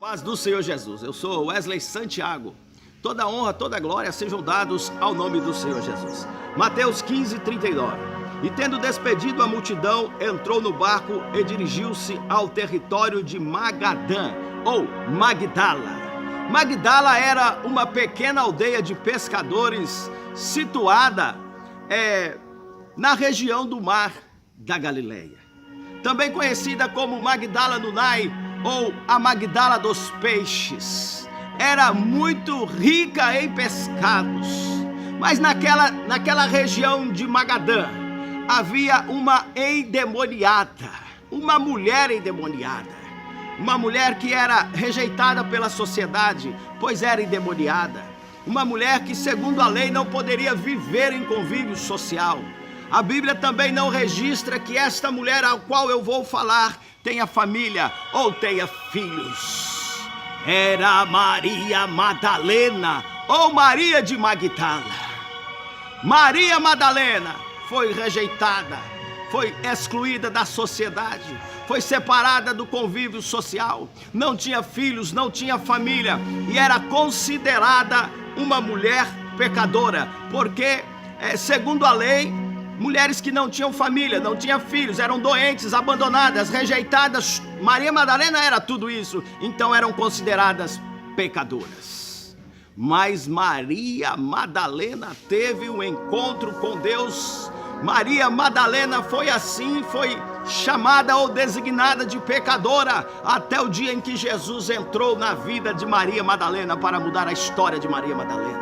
Paz do Senhor Jesus, eu sou Wesley Santiago. Toda honra, toda glória sejam dados ao nome do Senhor Jesus. Mateus 15:39. E tendo despedido a multidão, entrou no barco e dirigiu-se ao território de Magadã, ou Magdala. Magdala era uma pequena aldeia de pescadores situada na região do mar da Galileia. Também conhecida como Magdala Nunai, ou a Magdala dos peixes. Era muito rica em pescados, mas naquela região de Magadã havia uma endemoniada, uma mulher endemoniada, uma mulher que era rejeitada pela sociedade, pois era endemoniada, uma mulher que segundo a lei não poderia viver em convívio social. A Bíblia também não registra que esta mulher ao qual eu vou falar tenha família ou tenha filhos. Era Maria Madalena ou Maria de Magdala. Maria Madalena foi rejeitada, foi excluída da sociedade, foi separada do convívio social, não tinha filhos, não tinha família e era considerada uma mulher pecadora, porque, segundo a lei, mulheres que não tinham família, não tinham filhos, eram doentes, abandonadas, rejeitadas. Maria Madalena era tudo isso, então eram consideradas pecadoras. Mas Maria Madalena teve um encontro com Deus. Maria Madalena foi chamada ou designada de pecadora até o dia em que Jesus entrou na vida de Maria Madalena para mudar a história de Maria Madalena.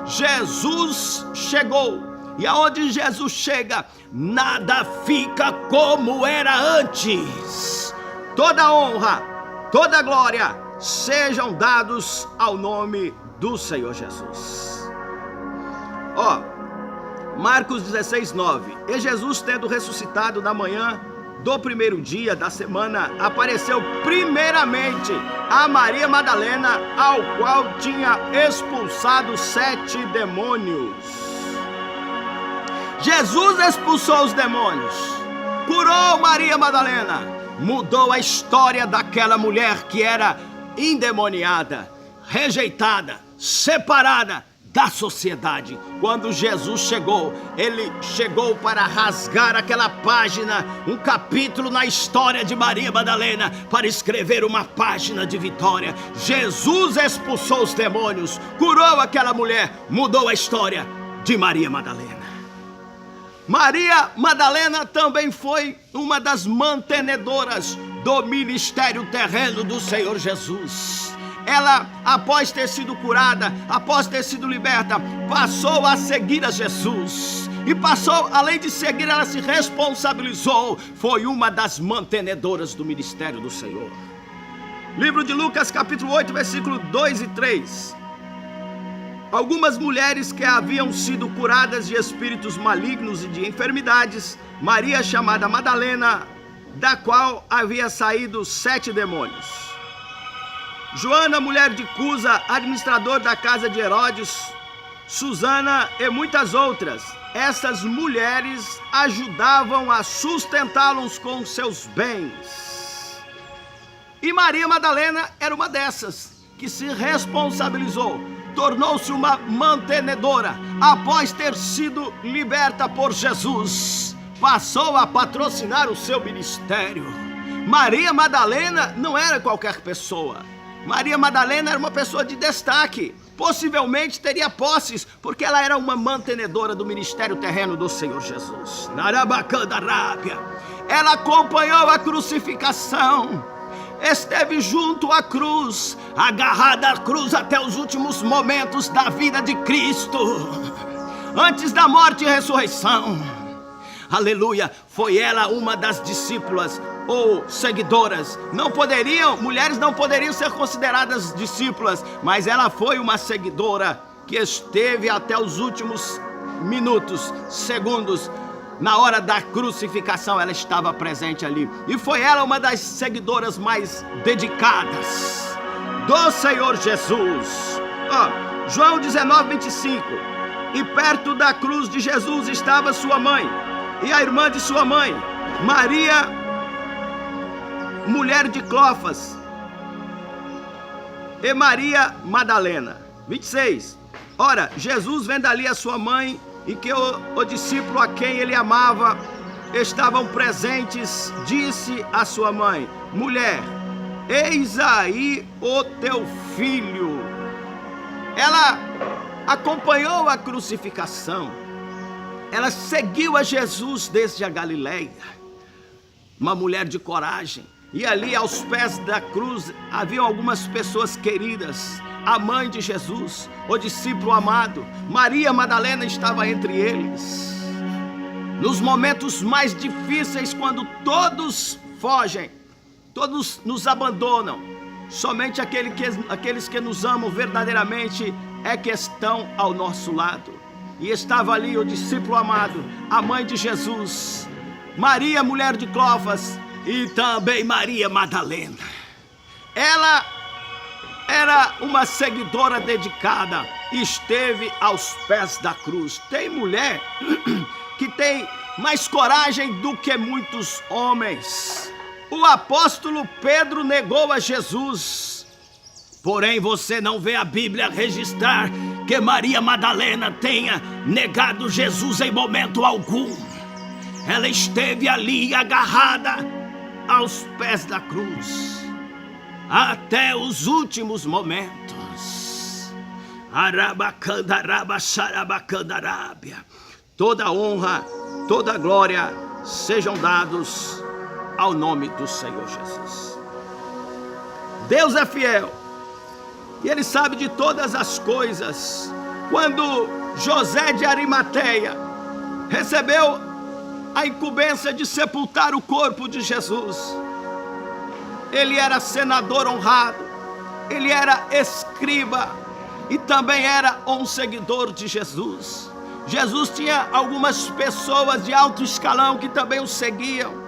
Jesus chegou. E aonde Jesus chega, nada fica como era antes. Toda honra, toda glória sejam dados ao nome do Senhor Jesus. Marcos 16:9. E Jesus, tendo ressuscitado na manhã do primeiro dia da semana, apareceu primeiramente a Maria Madalena, ao qual tinha expulsado 7 demônios. Jesus expulsou os demônios, curou Maria Madalena, mudou a história daquela mulher que era endemoniada, rejeitada, separada da sociedade. Quando Jesus chegou, ele chegou para rasgar aquela página, um capítulo na história de Maria Madalena, para escrever uma página de vitória. Jesus expulsou os demônios, curou aquela mulher, mudou a história de Maria Madalena. Maria Madalena também foi uma das mantenedoras do ministério terreno do Senhor Jesus. Ela, após ter sido curada, após ter sido liberta, passou a seguir a Jesus. E passou, além de seguir, ela se responsabilizou. Foi uma das mantenedoras do ministério do Senhor. Livro de Lucas, capítulo 8, versículo 2 e 3. Algumas mulheres que haviam sido curadas de espíritos malignos e de enfermidades, Maria chamada Madalena, da qual havia saído 7 demônios. Joana, mulher de Cusa, administrador da casa de Herodes, Susana e muitas outras. Essas mulheres ajudavam a sustentá-los com seus bens. E Maria Madalena era uma dessas que se responsabilizou. Tornou-se uma mantenedora. Após ter sido liberta por Jesus, passou a patrocinar o seu ministério. Maria Madalena não era qualquer pessoa. Maria Madalena era uma pessoa de destaque. Possivelmente teria posses, porque ela era uma mantenedora do ministério terreno do Senhor Jesus. Narabacandarábia. Ela acompanhou a crucificação. Esteve junto à cruz, agarrada à cruz até os últimos momentos da vida de Cristo, antes da morte e ressurreição. Aleluia, foi ela uma das discípulas ou seguidoras. Mulheres não poderiam ser consideradas discípulas, mas ela foi uma seguidora que esteve até os últimos minutos, segundos. Na hora da crucificação ela estava presente ali. E foi ela uma das seguidoras mais dedicadas do Senhor Jesus. João 19:25. E perto da cruz de Jesus estava sua mãe e a irmã de sua mãe, Maria, mulher de Clofas, e Maria Madalena. 26. Ora, Jesus, vendo ali a sua mãe e que o discípulo a quem ele amava estavam presentes, disse à sua mãe: mulher, eis aí o teu filho. Ela acompanhou a crucificação. Ela seguiu a Jesus desde a Galileia. Uma mulher de coragem. E ali aos pés da cruz haviam algumas pessoas queridas. A mãe de Jesus, o discípulo amado, Maria Madalena estava entre eles. Nos momentos mais difíceis, quando todos fogem, todos nos abandonam, somente aqueles que nos amam verdadeiramente é que estão ao nosso lado. E estava ali o discípulo amado, a mãe de Jesus, Maria, mulher de Cleofas, e também Maria Madalena. Ela era uma seguidora dedicada, esteve aos pés da cruz. Tem mulher que tem mais coragem do que muitos homens. O apóstolo Pedro negou a Jesus. Porém, você não vê a Bíblia registrar que Maria Madalena tenha negado Jesus em momento algum. Ela esteve ali agarrada aos pés da cruz até os últimos momentos. Toda honra, toda glória sejam dados ao nome do Senhor Jesus. Deus é fiel e Ele sabe de todas as coisas. Quando José de Arimateia recebeu a incumbência de sepultar o corpo de Jesus, ele era senador honrado, ele era escriba e também era um seguidor de Jesus. Jesus tinha algumas pessoas de alto escalão que também o seguiam,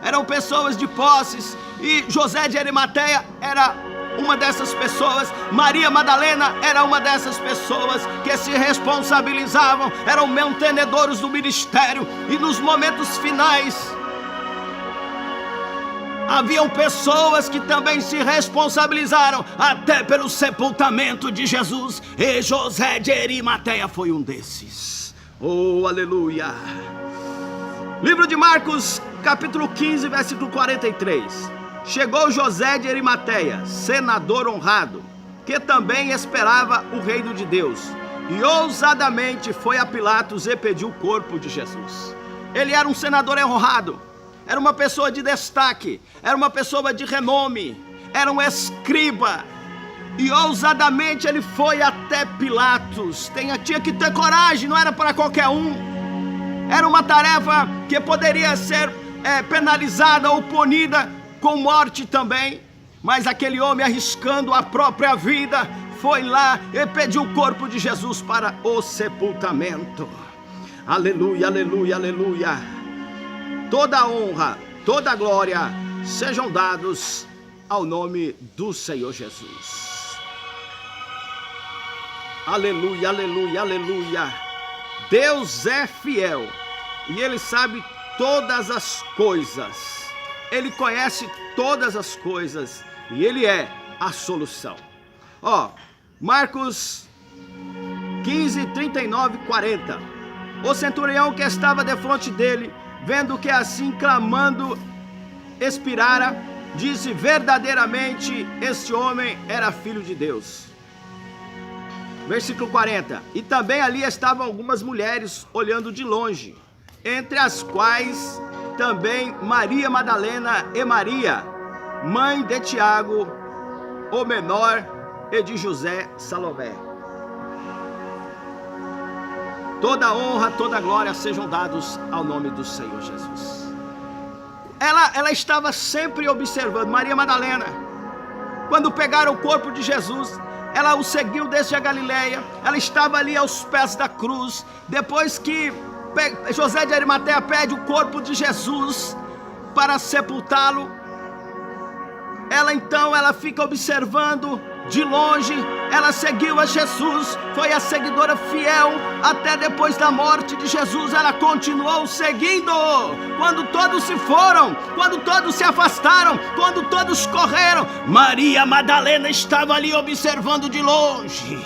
eram pessoas de posses, e José de Arimateia era uma dessas pessoas. Maria Madalena era uma dessas pessoas que se responsabilizavam, eram mantenedores do ministério, e nos momentos finais haviam pessoas que também se responsabilizaram até pelo sepultamento de Jesus, e José de Arimateia foi um desses. Oh, aleluia! Livro de Marcos, capítulo 15, versículo 43. Chegou José de Arimateia, senador honrado, que também esperava o reino de Deus, e ousadamente foi a Pilatos e pediu o corpo de Jesus. Ele era um senador honrado, era uma pessoa de destaque, era uma pessoa de renome, era um escriba, e ousadamente ele foi até Pilatos. Tinha que ter coragem, não era para qualquer um. Era uma tarefa que poderia ser penalizada ou punida com morte também, mas aquele homem, arriscando a própria vida, foi lá e pediu o corpo de Jesus para o sepultamento. Aleluia, aleluia, aleluia. Toda honra, toda glória sejam dados ao nome do Senhor Jesus. Aleluia, aleluia, aleluia. Deus é fiel e Ele sabe todas as coisas. Ele conhece todas as coisas e Ele é a solução. Marcos 15, 39 e 40. O centurião que estava defronte dele, vendo que assim clamando expirara, disse: verdadeiramente este homem era filho de Deus. Versículo 40. E também ali estavam algumas mulheres olhando de longe, entre as quais também Maria Madalena e Maria, mãe de Tiago, o menor, e de José, Salomé. Toda honra, toda glória sejam dados ao nome do Senhor Jesus. Ela estava sempre observando. Maria Madalena, quando pegaram o corpo de Jesus, ela o seguiu desde a Galileia. Ela estava ali aos pés da cruz. Depois que José de Arimateia pede o corpo de Jesus para sepultá-lo, ela fica observando de longe. Ela seguiu a Jesus, foi a seguidora fiel até depois da morte de Jesus. Ela continuou seguindo. Quando todos se foram, quando todos se afastaram, quando todos correram, Maria Madalena estava ali observando de longe.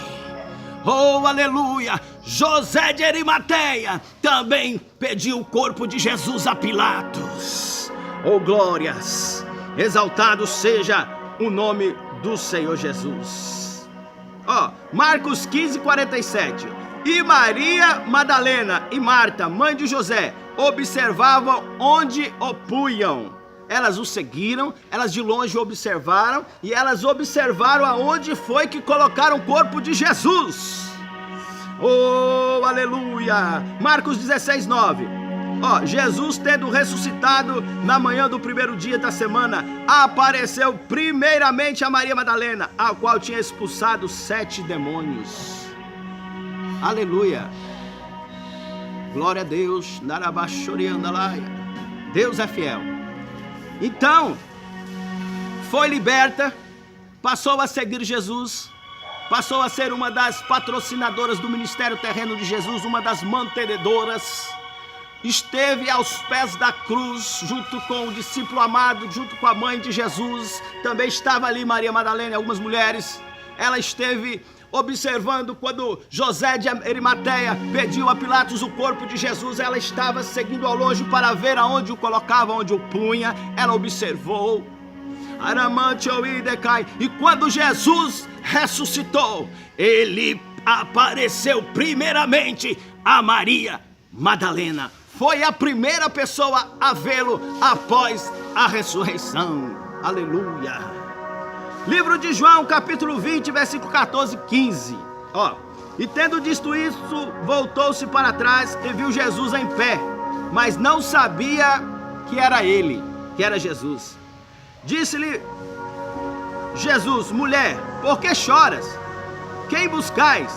Oh, aleluia! José de Arimateia também pediu o corpo de Jesus a Pilatos. Oh, glórias! Exaltado seja o nome do Senhor Jesus. Marcos 15, 47. E Maria Madalena e Marta, mãe de José, observavam onde o punham. Elas o seguiram, elas de longe observaram, e elas observaram aonde foi que colocaram o corpo de Jesus. Oh, aleluia! Marcos 16, 9. Jesus, tendo ressuscitado na manhã do primeiro dia da semana, apareceu primeiramente a Maria Madalena, a qual tinha expulsado 7 demônios. Aleluia! Glória a Deus. Deus é fiel. Então, foi liberta, passou a seguir Jesus, passou a ser uma das patrocinadoras do ministério terreno de Jesus, uma das mantenedoras. Esteve aos pés da cruz, junto com o discípulo amado, junto com a mãe de Jesus. Também estava ali Maria Madalena e algumas mulheres. Ela esteve observando quando José de Arimateia pediu a Pilatos o corpo de Jesus. Ela estava seguindo ao longe para ver aonde o colocava, onde o punha. Ela observou. E quando Jesus ressuscitou, ele apareceu primeiramente a Maria Madalena. Foi a primeira pessoa a vê-lo após a ressurreição. Aleluia. Livro de João, capítulo 20, versículo 14 e 15. E tendo dito isso, voltou-se para trás e viu Jesus em pé, mas não sabia que era ele, que era Jesus. Disse-lhe Jesus: mulher, por que choras? Quem buscais?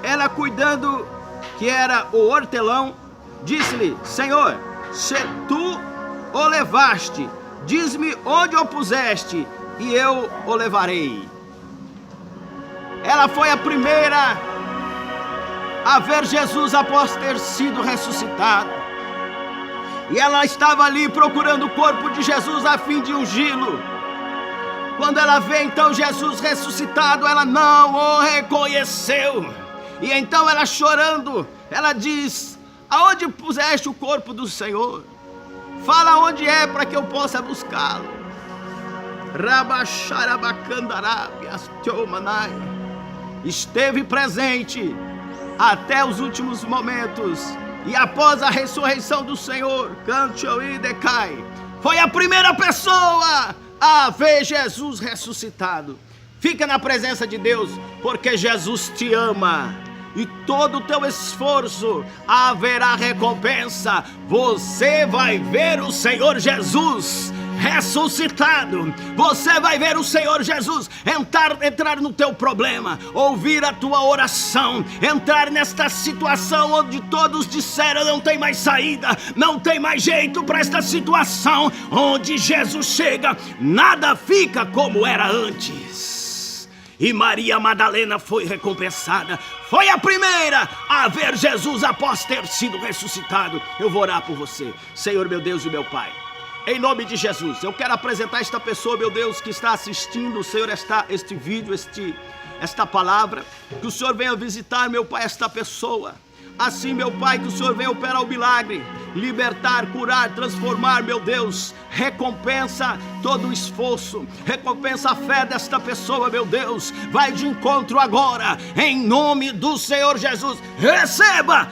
Ela, cuidando que era o hortelão, disse-lhe: Senhor, se tu o levaste, diz-me onde o puseste, e eu o levarei. Ela foi a primeira a ver Jesus após ter sido ressuscitado. E ela estava ali procurando o corpo de Jesus a fim de ungí-lo. Quando ela vê então Jesus ressuscitado, ela não o reconheceu. E então ela, chorando, ela diz: aonde puseste o corpo do Senhor? Fala onde é para que eu possa buscá-lo. Esteve presente até os últimos momentos. E após a ressurreição do Senhor, foi a primeira pessoa a ver Jesus ressuscitado. Fica na presença de Deus, porque Jesus te ama. E todo o teu esforço haverá recompensa. Você vai ver o Senhor Jesus ressuscitado. Você vai ver o Senhor Jesus entrar no teu problema, ouvir a tua oração, entrar nesta situação onde todos disseram: não tem mais saída, não tem mais jeito para esta situação. Onde Jesus chega, nada fica como era antes. E Maria Madalena foi recompensada. Foi a primeira a ver Jesus após ter sido ressuscitado. Eu vou orar por você. Senhor, meu Deus e meu Pai, em nome de Jesus, eu quero apresentar esta pessoa, meu Deus, que está assistindo, Senhor, este vídeo, esta palavra. Que o Senhor venha visitar, meu Pai, esta pessoa. Assim, meu Pai, que o Senhor venha operar o milagre, libertar, curar, transformar, meu Deus. Recompensa todo o esforço, recompensa a fé desta pessoa, meu Deus. Vai de encontro agora, em nome do Senhor Jesus. Receba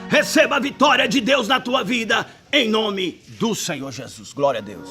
a vitória de Deus na tua vida, em nome do Senhor Jesus. Glória a Deus.